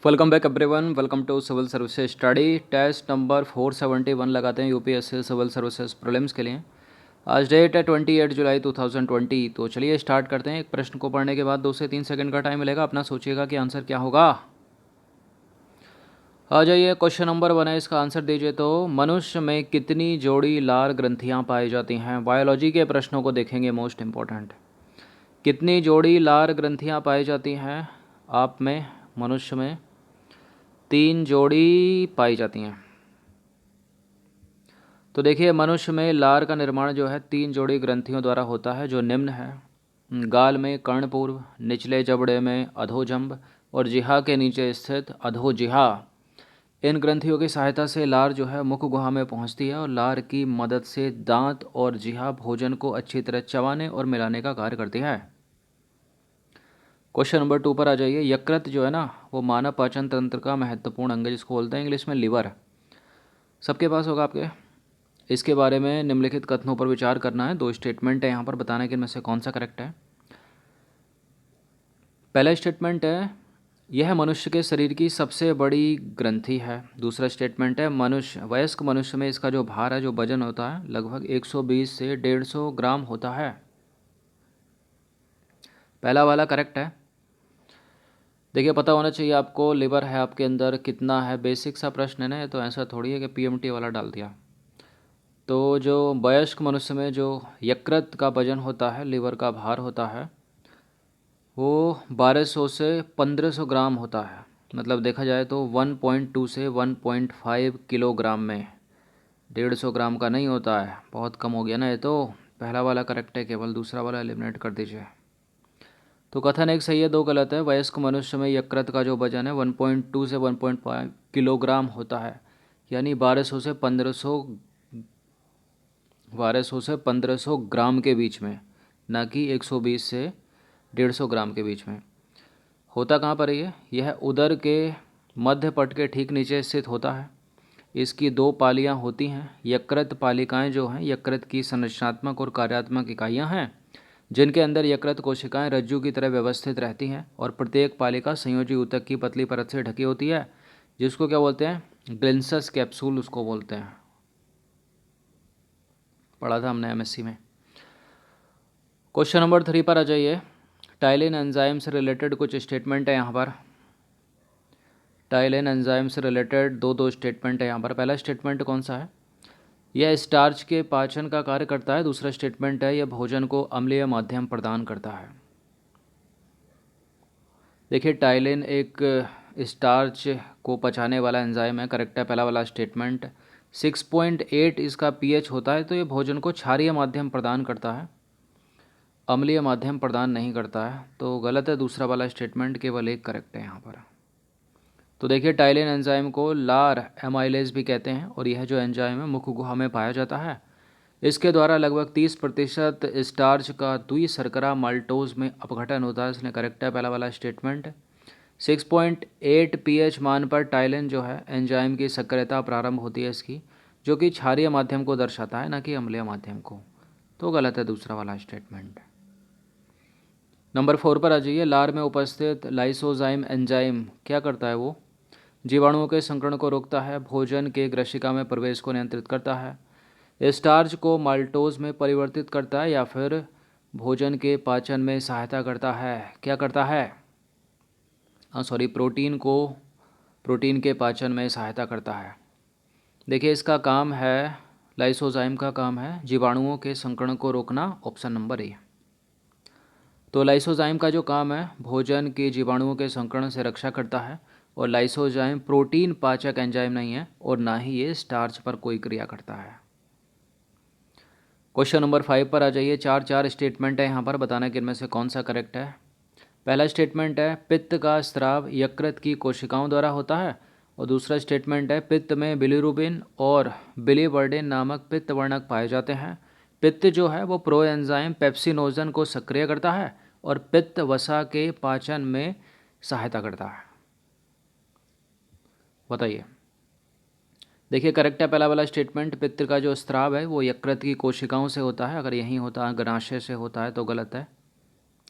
Welcome back everyone. Welcome to civil services study. Test number 471 लगाते हैं UPSC civil services prelims के लिए। आज डेट है 28 जुलाई 2020। तो चलिए स्टार्ट करते हैं। एक प्रश्न को पढ़ने के बाद 2 से 3 सेकंड का टाइम मिलेगा, अपना सोचिएगा कि आंसर क्या होगा। आ जाइए, क्वेश्चन नंबर 1 है, इसका आंसर दीजिए। तो मनुष्य में कितनी जोड़ी लार ग्रंथियाँ पाई जाती हैं? बायोलॉजी के प्रश्नों को देखेंगे, मोस्ट इम्पोर्टेंट। कितनी जोड़ी लार ग्रंथियाँ पाई जाती हैं आप में? मनुष्य में 3 जोड़ी पाई जाती हैं। तो देखिए, मनुष्य में लार का निर्माण जो है 3 जोड़ी ग्रंथियों द्वारा होता है, जो निम्न है। गाल में कर्णपूर्व, निचले जबड़े में अधोजंब और जिह्वा के नीचे स्थित अधोजिह्वा। इन ग्रंथियों की सहायता से लार जो है मुख गुहा में पहुंचती है और लार की मदद से दांत और जिह्वा भोजन को अच्छी तरह चबाने और मिलाने का कार्य करती है। क्वेश्चन नंबर 2 पर आ जाइए। यकृत जो है ना, वो मानव पाचन तंत्र का महत्वपूर्ण अंग है, जिसको बोलते हैं इंग्लिश में लिवर। सबके पास होगा आपके। इसके बारे में निम्नलिखित कथनों पर विचार करना है। 2 स्टेटमेंट है यहाँ पर, बताना कि इनमें से कौन सा करेक्ट है। पहला स्टेटमेंट है, यह मनुष्य के शरीर की सबसे बड़ी ग्रंथि है। दूसरा स्टेटमेंट है, वयस्क मनुष्य में इसका जो भार है, जो वजन होता है, लगभग 120 से 150 ग्राम होता है। पहला वाला करेक्ट है। देखिए, पता होना चाहिए आपको लिवर है आपके अंदर कितना है। बेसिक सा प्रश्न है ना, ये तो ऐसा थोड़ी है कि पीएमटी वाला डाल दिया। तो जो वयस्क मनुष्य में जो यकृत का वजन होता है, लिवर का भार होता है, वो 1200 से 1500 ग्राम होता है। मतलब देखा जाए तो 1.2 से 1.5 किलोग्राम में, 150 ग्राम का नहीं होता है। बहुत कम हो गया ना ये तो। पहला वाला करेक्ट है, केवल दूसरा वाला एलिमिनेट कर दीजिए। तो कथन एक सही है, 2 गलत है। वयस्क मनुष्य में यकृत का जो वजन है 1.2 से 1.5 किलोग्राम होता है, यानी 1200 से 1500 ग्राम के बीच में, ना कि 120 से 150 ग्राम के बीच में। होता कहाँ पर है ये? यह उदर के मध्य पट के ठीक नीचे स्थित होता है। इसकी 2 पालियाँ होती हैं। यकृत पालिकाएँ जो हैं, यकृत की संरचनात्मक और कार्यात्मक इकाइयाँ हैं, जिनके अंदर यकृत कोशिकाएं रज्जु की तरह व्यवस्थित रहती हैं और प्रत्येक पालिका संयोजी ऊतक की पतली परत से ढकी होती है, जिसको क्या बोलते हैं? ग्लिंसस कैप्सूल उसको बोलते हैं। पढ़ा था हमने एमएससी में। क्वेश्चन नंबर 3 पर आ जाइए। टाइलिन एंजाइम से रिलेटेड कुछ स्टेटमेंट है यहाँ पर। टाइलिन एंजाइम से रिलेटेड दो स्टेटमेंट है यहाँ पर। पहला स्टेटमेंट कौन सा है? यह स्टार्च के पाचन का कार्य करता है। दूसरा स्टेटमेंट है, यह भोजन को अम्लीय माध्यम प्रदान करता है। देखिए, टाइलिन एक स्टार्च को पचाने वाला एंजाइम है, करेक्ट है पहला वाला स्टेटमेंट। 6.8 इसका पीएच होता है, तो ये भोजन को क्षारीय माध्यम प्रदान करता है, अम्लीय माध्यम प्रदान नहीं करता है। तो गलत है दूसरा वाला स्टेटमेंट, केवल एक करेक्ट है यहाँ पर। तो देखिए, टाइलिन एंजाइम को लार एमाइलेज भी कहते हैं और यह जो एंजाइम है मुख गुहा में पाया जाता है। इसके द्वारा लगभग 30% स्टार्च का द्विशर्करा माल्टोज में अपघटन होता है, इसलिए करेक्ट है पहला वाला स्टेटमेंट। 6.8 पीएच मान पर टाइलिन जो है एंजाइम की सक्रियता प्रारंभ होती है इसकी, जो कि क्षारीय माध्यम को दर्शाता है, ना कि अम्लीय माध्यम को। तो गलत है दूसरा वाला स्टेटमेंट। नंबर 4 पर आ जाइए। लार में उपस्थित लाइसोजाइम एंजाइम क्या करता है? वो जीवाणुओं के संकरण को रोकता है, भोजन के ग्रसिका में प्रवेश को नियंत्रित करता है, स्टार्च को माल्टोज में परिवर्तित करता है, या फिर भोजन के पाचन में सहायता करता है। क्या करता है? प्रोटीन के पाचन में सहायता करता है। देखिए, इसका काम है, लाइसोजाइम का काम है जीवाणुओं के संकरण को रोकना, ऑप्शन नंबर ए। तो लाइसोजाइम का जो काम है, भोजन के जीवाणुओं के संकरण से रक्षा करता है। और लाइसोजाइम प्रोटीन पाचक एंजाइम नहीं है और ना ही ये स्टार्च पर कोई क्रिया करता है। क्वेश्चन नंबर 5 पर आ जाइए। चार स्टेटमेंट है यहाँ पर, बताना कि इनमें से कौन सा करेक्ट है। पहला स्टेटमेंट है, पित्त का स्राव यकृत की कोशिकाओं द्वारा होता है। और दूसरा स्टेटमेंट है, पित्त में बिलिरुबिन और बिलिवर्डिन नामक पित्त वर्णक पाए जाते हैं। पित्त जो है वो प्रोएंजाइम पेप्सिनोजन को सक्रिय करता है और पित्त वसा के पाचन में सहायता करता है। बताइए। देखिए, करेक्ट है पहला वाला स्टेटमेंट। पित्त का जो स्राव है वो यकृत की कोशिकाओं से होता है। अगर यहीं होता, अग्नाशय से होता है तो गलत है,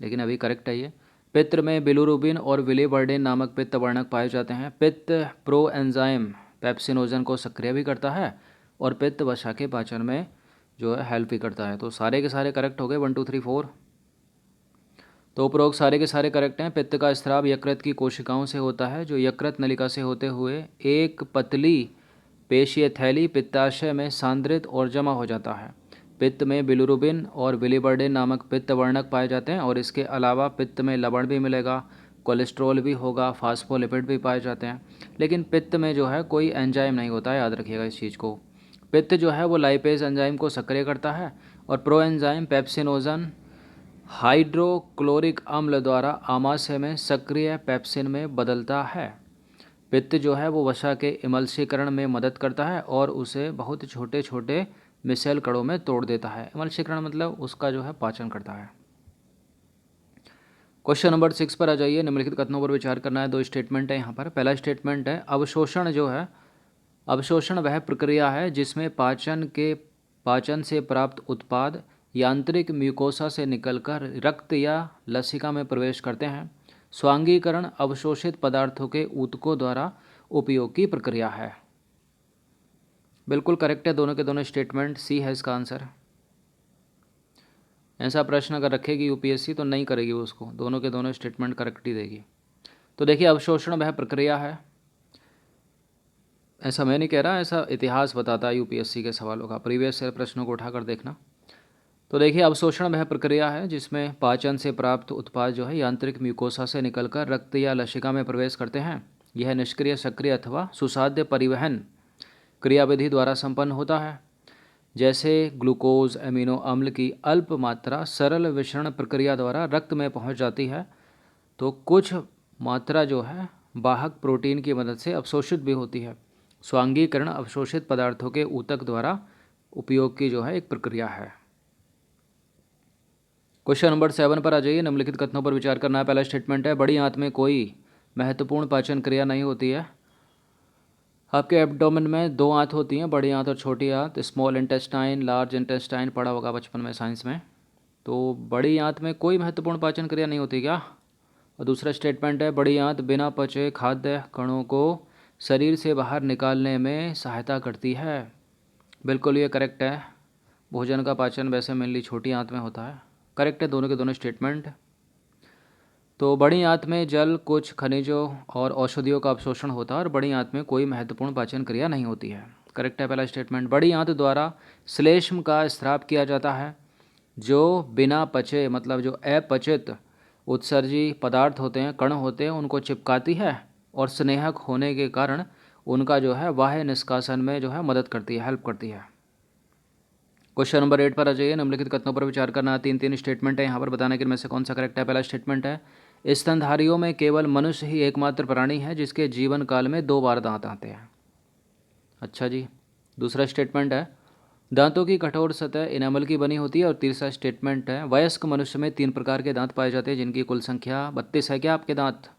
लेकिन अभी करेक्ट है ये। पित्त में बिलिरुबिन और विलिबर्डिन नामक पित्त वर्णक पाए जाते हैं। पित्त प्रो एंजाइम पेप्सिनोजन को सक्रिय भी करता है और पित्त वसा के पाचन में जो है हेल्प भी करता है। तो सारे के सारे करेक्ट हो गए, 1 2 3 4। तो उपरोक्त सारे के सारे करेक्ट हैं। पित्त का स्राव यकृत की कोशिकाओं से होता है, जो यकृत नलिका से होते हुए एक पतली पेशीय थैली पित्ताशय में सांद्रित और जमा हो जाता है। पित्त में बिलिरुबिन और विलिबर्डिन नामक पित्त वर्णक पाए जाते हैं और इसके अलावा पित्त में लवण भी मिलेगा, कोलेस्ट्रॉल भी होगा, फास्फोलिपिड भी पाए जाते हैं। लेकिन पित्त में जो है कोई एंजाइम नहीं होता है, याद रखिएगा इस चीज़ को। पित्त जो है वो लाइपेज एंजाइम को सक्रिय करता है और प्रो एंजाइम पेप्सिनोजन हाइड्रोक्लोरिक अम्ल द्वारा आमाशय में सक्रिय पेप्सिन में बदलता है। पित्त जो है वो वसा के इमल्शीकरण में मदद करता है और उसे बहुत छोटे छोटे मिसेल कणों में तोड़ देता है। इमल्शीकरण मतलब उसका जो है पाचन करता है। क्वेश्चन नंबर 6 पर आ जाइए। निम्नलिखित कथनों पर विचार करना है। 2 स्टेटमेंट है यहाँ पर। पहला स्टेटमेंट है, अवशोषण जो है, अवशोषण वह प्रक्रिया है जिसमें पाचन से प्राप्त उत्पाद यांत्रिक म्यूकोसा से निकलकर रक्त या लसिका में प्रवेश करते हैं। स्वांगीकरण अवशोषित पदार्थों के ऊतकों द्वारा उपयोग की प्रक्रिया है। बिल्कुल करेक्ट है दोनों के दोनों स्टेटमेंट, सी है इसका आंसर। ऐसा प्रश्न अगर रखेगी यूपीएससी तो नहीं करेगी उसको, दोनों के दोनों स्टेटमेंट करेक्ट ही देगी। तो देखिए, अवशोषण वह प्रक्रिया है, ऐसा मैं नहीं कह रहा, ऐसा इतिहास बताता है यूपीएससी के सवालों का, प्रीवियस ईयर प्रश्नों को उठाकर देखना। तो देखिए, अवशोषण वह प्रक्रिया है जिसमें पाचन से प्राप्त उत्पाद जो है यांत्रिक म्यूकोसा से निकलकर रक्त या लसिका में प्रवेश करते हैं। यह निष्क्रिय, सक्रिय अथवा सुसाध्य परिवहन क्रियाविधि द्वारा संपन्न होता है। जैसे ग्लूकोज एमिनो अम्ल की अल्प मात्रा सरल विषरण प्रक्रिया द्वारा रक्त में पहुंच जाती है, तो कुछ मात्रा जो है वाहक प्रोटीन की मदद से अवशोषित भी होती है। स्वांगीकरण अवशोषित पदार्थों के ऊतक द्वारा उपयोग की जो है एक प्रक्रिया है। क्वेश्चन नंबर 7 पर आ जाइए। निम्नलिखित कथनों पर विचार करना है। पहला स्टेटमेंट है, बड़ी आंत में कोई महत्वपूर्ण पाचन क्रिया नहीं होती है। आपके एब्डोमेन में 2 आंत होती हैं, बड़ी आंत और छोटी आंत। स्मॉल इंटेस्टाइन, लार्ज इंटेस्टाइन पढ़ा होगा बचपन में साइंस में। तो बड़ी आंत में कोई महत्वपूर्ण पाचन क्रिया नहीं होती क्या? और दूसरा स्टेटमेंट है, बड़ी आंत बिना पचे खाद्य कणों को शरीर से बाहर निकालने में सहायता करती है। बिल्कुल ये करेक्ट है। भोजन का पाचन वैसे मेनली छोटी आंत में होता है। करेक्ट है दोनों के दोनों स्टेटमेंट। तो बड़ी आंत में जल, कुछ खनिजों और औषधियों का अवशोषण होता है और बड़ी आंत में कोई महत्वपूर्ण पाचन क्रिया नहीं होती है। करेक्ट है पहला स्टेटमेंट। बड़ी आंत द्वारा श्लेष्म का स्राव किया जाता है, जो बिना पचे मतलब जो अपचित उत्सर्जी पदार्थ होते हैं, कण होते हैं, उनको चिपकाती है और स्नेहक होने के कारण उनका जो है बाह्य निष्कासन में जो है मदद करती है, हेल्प करती है। क्वेश्चन नंबर 8 पर आ जाइए। निम्नलिखित कथनों पर विचार करना। 3 स्टेटमेंट है यहाँ पर, बताने के इनमें से कौन सा करेक्ट है। पहला स्टेटमेंट है, स्तनधारियों में केवल मनुष्य ही एकमात्र प्राणी है जिसके जीवन काल में 2 बार दांत आते हैं। अच्छा जी। दूसरा स्टेटमेंट है, दांतों की कठोर सतह इनेमल की बनी होती है। और तीसरा स्टेटमेंट है, वयस्क मनुष्य में 3 प्रकार के दांत पाए जाते हैं जिनकी कुल संख्या 32 है। क्या आपके दांत?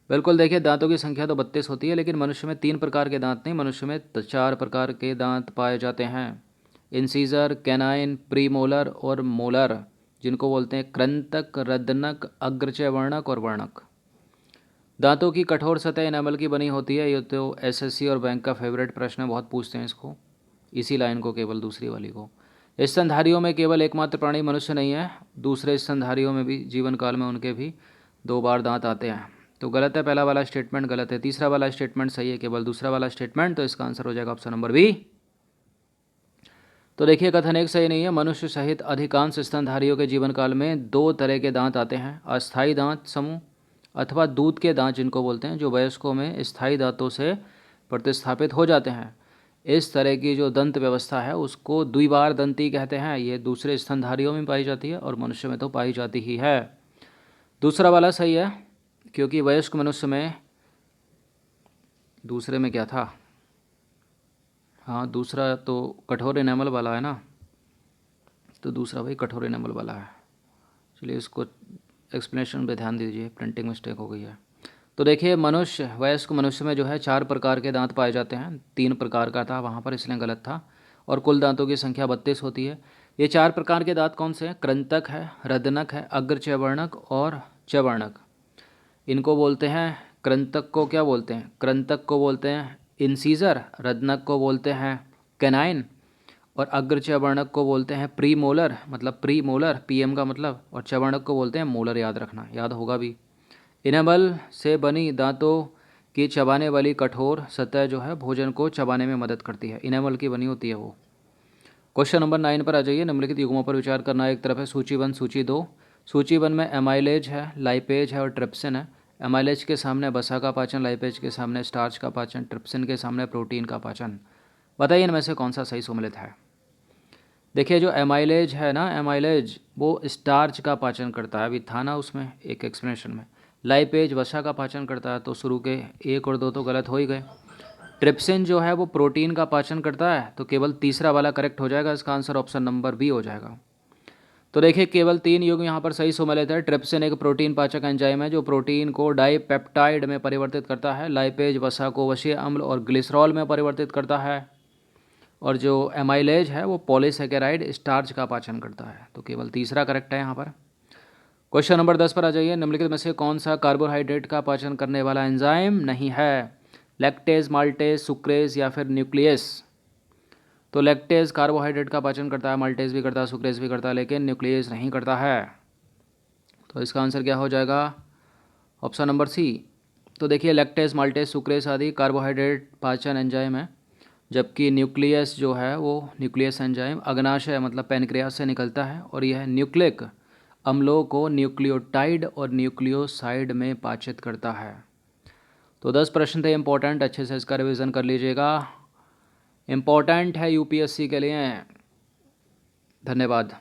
बिल्कुल, देखिए दांतों की संख्या तो 32 होती है, लेकिन मनुष्य में 3 प्रकार के दांत नहीं, मनुष्य में 4 प्रकार के दांत पाए जाते हैं। इंसीजर, कैनाइन, प्रीमोलर और मोलर, जिनको बोलते हैं कृंतक, रदनक, अग्रचयवर्णक और वर्णक। दांतों की कठोर सतह इनेमल की बनी होती है। ये तो एसएससी और बैंक का फेवरेट प्रश्न है, बहुत पूछते हैं इसको, इसी लाइन को, केवल दूसरी वाली को। स्तनधारियों में केवल एकमात्र प्राणी मनुष्य नहीं है, दूसरे स्तनधारियों में भी जीवन काल में उनके भी 2 बार दांत आते हैं। तो गलत है, पहला वाला स्टेटमेंट गलत है। तीसरा वाला स्टेटमेंट सही है, केवल दूसरा वाला स्टेटमेंट। तो इसका आंसर हो जाएगा ऑप्शन नंबर बी। तो देखिए, कथन एक सही नहीं है। मनुष्य सहित अधिकांश स्तनधारियों के जीवन काल में 2 तरह के दांत आते हैं, अस्थायी दांत समूह अथवा दूध के दांत जिनको बोलते हैं, जो वयस्कों में स्थायी दांतों से प्रतिस्थापित हो जाते हैं। इस तरह की जो दंत व्यवस्था है उसको द्विबार दंती कहते हैं। ये दूसरे स्तनधारियों में पाई जाती है और मनुष्य में तो पाई जाती ही है। दूसरा वाला सही है, क्योंकि वयस्क मनुष्य में, दूसरे में क्या था, हाँ दूसरा तो कठोर इनेमल वाला है ना, तो दूसरा भाई कठोर इनेमल वाला है। चलिए इसको एक्सप्लेनेशन पे ध्यान दीजिए, प्रिंटिंग मिस्टेक हो गई है। तो देखिए, मनुष्य, वयस्क मनुष्य में जो है 4 प्रकार के दांत पाए जाते हैं, 3 प्रकार का था वहाँ पर, इसलिए गलत था। और कुल दांतों की संख्या 32 होती है। ये 4 प्रकार के दांत कौन से हैं? कृंतक है, रदनक है, अग्रचर्वणक और चर्वणक। इनको बोलते हैं, कृंतक को क्या बोलते हैं? कृंतक को बोलते हैं इंसीजर, रदनक को बोलते हैं कैनाइन, और अग्रचर्वणक को बोलते हैं प्री मोलर, मतलब प्री मोलर, पीएम का मतलब, और चर्वणक को बोलते हैं मोलर। याद रखना, याद होगा भी। इनेमल से बनी दांतों की चबाने वाली कठोर सतह जो है भोजन को चबाने में मदद करती है। इनेमल की बनी होती है वो। क्वेश्चन नंबर 9 पर आ जाइए। निम्नलिखित युग्मों पर विचार करना। एक तरफ है सूची 1, सूची 2। सूची 1 में एमाइलेज है, लाइपेज है और ट्रिप्सिन है। एमाइलेज के सामने वसा का पाचन, लाइपेज के सामने स्टार्च का पाचन, ट्रिप्सिन के सामने प्रोटीन का पाचन। बताइए इनमें से कौन सा सही सम्मिलित है। देखिए जो एमाइलेज है ना, एमाइलेज वो स्टार्च का पाचन करता है, अभी था ना उसमें एक एक्सप्लेनेशन में। लाइपेज वसा का पाचन करता है, तो शुरू के 1 और 2 तो गलत हो ही गए। ट्रिप्सिन जो है वो प्रोटीन का पाचन करता है, तो केवल तीसरा वाला करेक्ट हो जाएगा। इसका आंसर ऑप्शन नंबर बी हो जाएगा। तो देखिए केवल 3 युग्म यहाँ पर सही सम्मिलित है। ट्रिप्सिन एक प्रोटीन पाचक एंजाइम है जो प्रोटीन को डाइपेप्टाइड में परिवर्तित करता है। लाइपेज वसा को वसीय अम्ल और ग्लिसरॉल में परिवर्तित करता है। और जो एमाइलेज है वो पॉलीसेकेराइड स्टार्च का पाचन करता है। तो केवल तीसरा करेक्ट है यहाँ पर। क्वेश्चन नंबर 10 पर आ जाइए। निम्नलिखित में से कौन सा कार्बोहाइड्रेट का पाचन करने वाला एंजाइम नहीं है? लैक्टेज, माल्टेज, सुक्रेज या फिर न्यूक्लियस। तो लैक्टेज कार्बोहाइड्रेट का पाचन करता है, माल्टेज भी करता है, सुक्रेज भी करता है, लेकिन न्यूक्लियस नहीं करता है। तो इसका आंसर क्या हो जाएगा? Option number C. तो देखिए लैक्टेज, माल्टेज, सुक्रेज आदि कार्बोहाइड्रेट पाचन एंजाइम है, जबकि न्यूक्लियस जो है वो न्यूक्लियस एंजाइम अग्नाशय मतलब पैनक्रियास से निकलता है, और यह न्यूक्लिक अम्लों को न्यूक्लियोटाइड और न्यूक्लियोसाइड में पाचित करता है। तो 10 प्रश्न थे इंपॉर्टेंट, अच्छे से इसका रिवीजन कर लीजिएगा। इम्पॉर्टेंट है यूपीएससी के लिए। धन्यवाद।